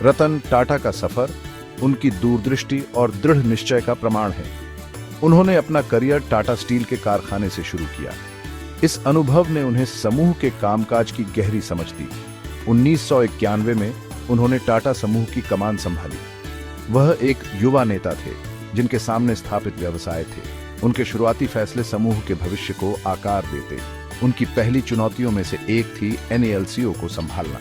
रतन टाटा का सफर उनकी दूरदृष्टि और दृढ़ निश्चय का प्रमाण है। उन्होंने अपना करियर टाटा स्टील के कारखाने से शुरू किया। इस अनुभव ने उन्हें समूह के कामकाज की गहरी समझ दी। 1991 में उन्होंने टाटा समूह की कमान संभाली। वह एक युवा नेता थे जिनके सामने स्थापित व्यवसाय थे। उनके शुरुआती फैसले समूह के भविष्य को आकार देते। उनकी पहली चुनौतियों में से एक थी NALCO को संभालना।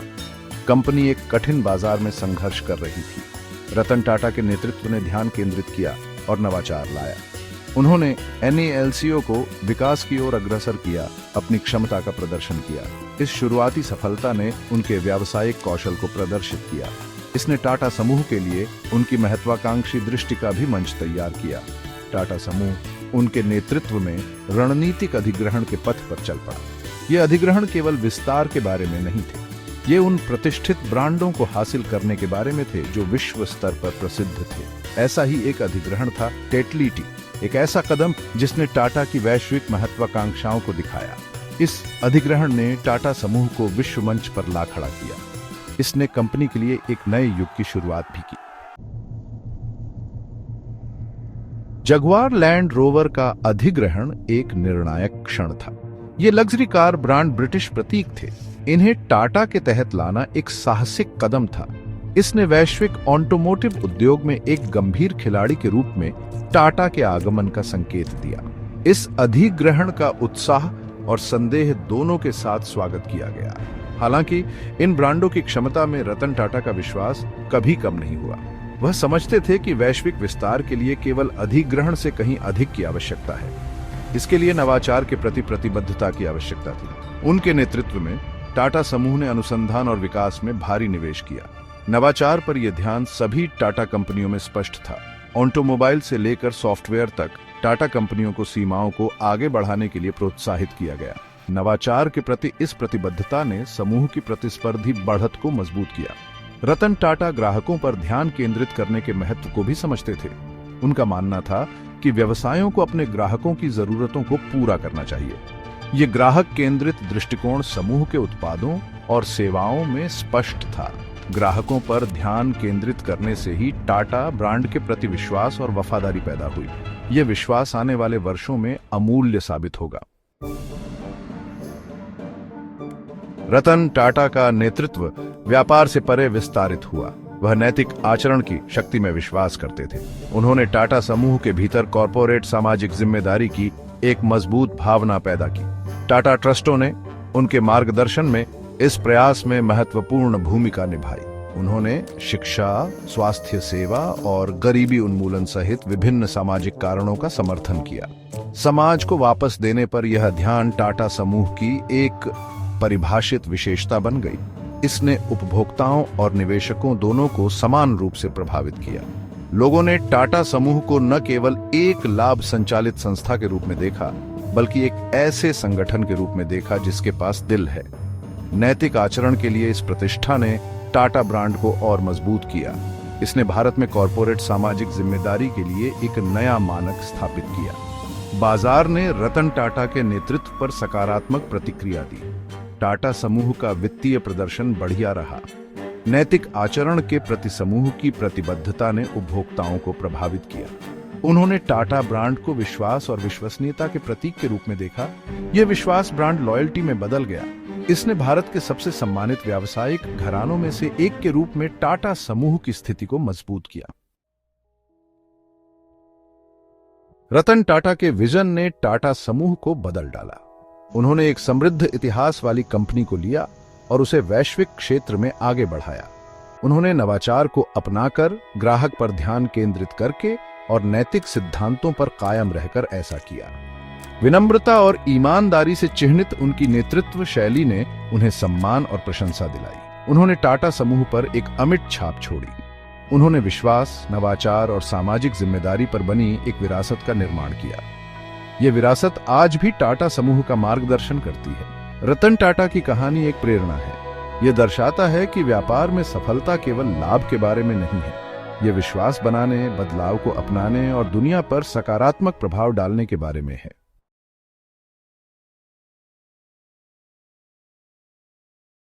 कंपनी एक कठिन बाजार में संघर्ष कर रही थी। रतन टाटा के नेतृत्व ने ध्यान केंद्रित किया और नवाचार लाया। उन्होंने NALCO को विकास की ओर अग्रसर किया, अपनी क्षमता का प्रदर्शन किया। इस शुरुआती सफलता ने उनके व्यावसायिक कौशल को प्रदर्शित किया। इसने टाटा समूह के लिए उनकी महत्वाकांक्षी दृष्टि का भी मंच तैयार किया। टाटा समूह उनके नेतृत्व में रणनीतिक अधिग्रहण के पथ पर चल पड़ा। ये अधिग्रहण केवल विस्तार के बारे में नहीं थे, ये उन प्रतिष्ठित ब्रांडों को हासिल करने के बारे में थे जो विश्व स्तर पर प्रसिद्ध थे। ऐसा ही एक अधिग्रहण था टेटली टी, एक ऐसा कदम जिसने टाटा की वैश्विक महत्वाकांक्षाओं को दिखाया। इस अधिग्रहण ने टाटा समूह को विश्व मंच पर ला खड़ा किया। इसने कंपनी के लिए एक नए युग की शुरुआत भी की। जगुआर लैंड रोवर का अधिग्रहण एक निर्णायक क्षण था। ये लग्जरी कार ब्रांड ब्रिटिश प्रतीक थे। इन्हें टाटा के तहत लाना एक साहसिक कदम था। इसने वैश्विक ऑटोमोटिव उद्योग में एक गंभीर खिलाड़ी के रूप में टाटा के आगमन का संकेत दिया। इस अधिग्रहण का उत्साह और संदेह दोनों के साथ स्वागत किया गया। हालांकि इन ब्रांडों की क्षमता में रतन टाटा का विश्वास कभी कम नहीं हुआ। वह समझते थे कि वैश्विक विस्तार के लिए केवल अधिग्रहण से कहीं अधिक की आवश्यकता है। इसके लिए नवाचार के प्रति प्रतिबद्धता की आवश्यकता थी। उनके नेतृत्व में टाटा समूह ने अनुसंधान और विकास में भारी निवेश किया। नवाचार पर यह ध्यान सभी टाटा कंपनियों में स्पष्ट था। ऑटोमोबाइल से लेकर सॉफ्टवेयर तक टाटा कंपनियों को सीमाओं को आगे बढ़ाने के लिए प्रोत्साहित किया गया। नवाचार के प्रति इस प्रतिबद्धता ने समूह की प्रतिस्पर्धी बढ़त को मजबूत किया। रतन टाटा ग्राहकों पर ध्यान केंद्रित करने के महत्व को भी समझते थे। उनका मानना था कि व्यवसायों को अपने ग्राहकों की जरूरतों को पूरा करना चाहिए। ये ग्राहक केंद्रित दृष्टिकोण समूह के उत्पादों और सेवाओं में स्पष्ट था। ग्राहकों पर ध्यान केंद्रित करने से ही टाटा ब्रांड के प्रति विश्वास और वफादारी पैदा हुई। यह विश्वास आने वाले वर्षों में अमूल्य साबित होगा। रतन टाटा का नेतृत्व व्यापार से परे विस्तारित हुआ। वह नैतिक आचरण की शक्ति में विश्वास करते थे। उन्होंने टाटा समूह के भीतर कॉर्पोरेट सामाजिक जिम्मेदारी की एक मजबूत भावना पैदा की। टाटा ट्रस्टों ने उनके मार्गदर्शन में इस प्रयास में महत्वपूर्ण भूमिका निभाई। उन्होंने शिक्षा, स्वास्थ्य सेवा और गरीबी उन्मूलन सहित विभिन्न सामाजिक कारणों का समर्थन किया। समाज को वापस देने पर यह ध्यान टाटा समूह की एक परिभाषित विशेषता बन गई। इसने उपभोक्ताओं और निवेशकों दोनों को समान रूप से प्रभावित किया। लोगों ने टाटा समूह को न केवल एक लाभ संचालित संस्था के रूप में देखा, बल्कि एक ऐसे संगठन के रूप में देखा जिसके पास दिल है। नैतिक आचरण के लिए इस प्रतिष्ठा ने टाटा ब्रांड को और मजबूत किया। इसने भारत में कॉर्पोरेट सामाजिक जिम्मेदारी के लिए एक नया मानक स्थापित किया। बाजार ने रतन टाटा के नेतृत्व पर सकारात्मक प्रतिक्रिया दी। टाटा समूह का वित्तीय प्रदर्शन बढ़िया रहा। नैतिक आचरण के प्रति समूह की प्रतिबद्धता ने उपभोक्ताओं को प्रभावित किया। उन्होंने टाटा ब्रांड को विश्वास और विश्वसनीयता के प्रतीक के रूप में देखा। यह विश्वास ब्रांड लॉयल्टी में बदल गया। इसने भारत के सबसे सम्मानित व्यावसायिक घरानों में से एक के रूप में टाटा समूह की स्थिति को मजबूत किया। रतन टाटा के विजन ने टाटा समूह को बदल डाला। उन्होंने एक समृद्ध इतिहास वाली कंपनी को लिया और उसे वैश्विक क्षेत्र में आगे बढ़ाया। उन्होंने नवाचार को अपनाकर, ग्राहक पर ध्यान केंद्रित करके और नैतिक सिद्धांतों पर कायम रहकर ऐसा किया। विनम्रता और ईमानदारी से चिह्नित उनकी नेतृत्व शैली ने उन्हें सम्मान और प्रशंसा दिलाई। उन्होंने टाटा समूह पर एक अमिट छाप छोड़ी। उन्होंने विश्वास, नवाचार और सामाजिक जिम्मेदारी पर बनी एक विरासत का निर्माण किया। यह विरासत आज भी टाटा समूह का मार्गदर्शन करती है। रतन टाटा की कहानी एक प्रेरणा है। यह दर्शाता है कि व्यापार में सफलता केवल लाभ के बारे में नहीं है। यह विश्वास बनाने, बदलाव को अपनाने और दुनिया पर सकारात्मक प्रभाव डालने के बारे में है।